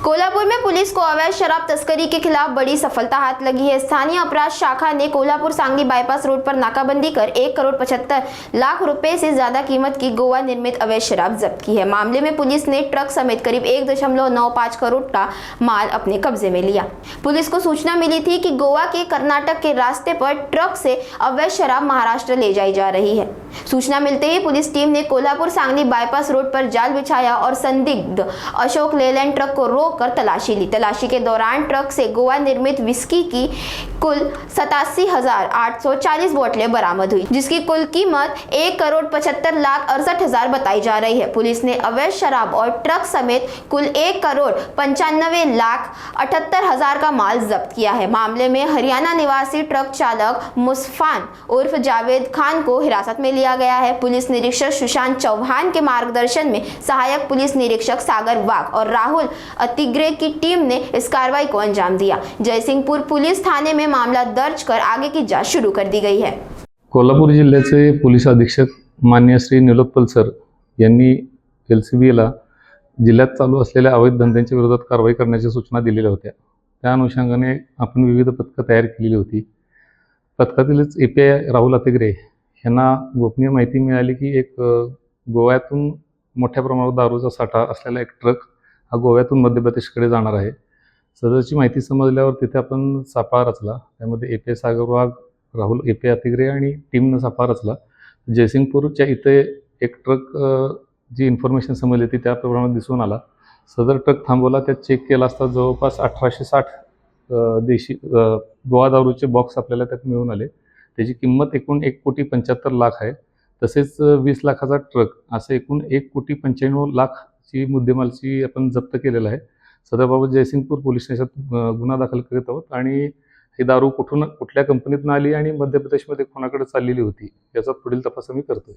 कोल्हापुर में पुलिस को अवैध शराब तस्करी के खिलाफ बड़ी सफलता हाथ लगी है। स्थानीय अपराध शाखा ने कोल्हापुर सांगली बाईपास रोड पर नाकाबंदी कर 1,75,00,000 रुपए से ज्यादा कीमत की गोवा निर्मित अवैध शराब जब्त की है। मामले में पुलिस ने ट्रक समेत करीब 1.95 करोड़ का माल अपने कब्जे में लिया। पुलिस को सूचना मिली थी कि गोवा के कर्नाटक के रास्ते पर ट्रक से अवैध शराब महाराष्ट्र ले जाई जा रही है। सूचना मिलते ही पुलिस टीम ने कोल्हापुर सांगली बाईपास रोड पर जाल बिछाया और संदिग्ध अशोक लेलैंड ट्रक को रोककर तलाशी ली। तलाशी के दौरान ट्रक से गोवा निर्मित विस्की की कुल 87,840 बोतलें बरामद हुई, जिसकी कुल कीमत 1,75,68,000 बताई जा रही है। पुलिस ने अवैध शराब और ट्रक समेत कुल 1,95,78,000 का माल जब्त किया है। मामले में हरियाणा निवासी ट्रक चालक मुस्फान उर्फ जावेद खान को हिरासत में लिया गया है। पुलिस निरीक्षक सुशांत चौहान के मार्गदर्शन में सहायक पुलिस निरीक्षक सागर वाघ और राहुल अतिग्रे की टीम ने इस कार्रवाई को अंजाम दिया। जयसिंगपुर पुलिस थाने में मामला दर्ज कर आगे की जांच शुरू कर दी गई है। कोल्हापूर जिल्ह्याचे पोलीस अधीक्षक मान्य श्री निलोत्पल सर यांनी LCBला जिल्ह्यात चालू असलेल्या अवैध धंद्यांच्या विरोधात कारवाई करण्याच्या सूचना दिलेल्या होत्या। त्या अनुषंगाने आपण विविध पथकं तयार केलेली होती। पथकातीलच API राहुल अतिग्रे यांना गोपनीय माहिती मिळाली की एक गोव्यातून मोठ्या प्रमाणावर दारूचा साठा असलेला एक ट्रक हा गोव्यातून मध्य प्रदेशकडे जाणार आहे। सदरची माहिती समजल्यावर तिथे आपण सापळा रचला। त्यामध्ये API सागर वाघ, राहुल API अतिग्रे आणि टीमनं सापळा रचला। जयसिंगपूरच्या इथे एक ट्रक जी इन्फॉर्मेशन समजली ती त्या प्रमाणात दिसून आला। सदर ट्रक थांबवला, त्यात चेक केला असता जवळपास 1860 देशी गोवा दारूचे बॉक्स आपल्याला त्यात मिळून आले। त्याची किंमत एकूण 1,75,00,000 आहे। तसेच 20 लाखाचा ट्रक असं एकूण 1,95,00,000 ची मुद्देमालची आपण जप्त केलेला आहे। सदरबाबत जयसिंगपूर पोलीस स्टेशनात गुन्हा दाखल करीत आहोत आणि ही दारू कुठल्या कंपनीतून आली आणि मध्य प्रदेशमध्ये कोणाकडे चाललेली होती याचा पुढील तपास आम्ही करतोय।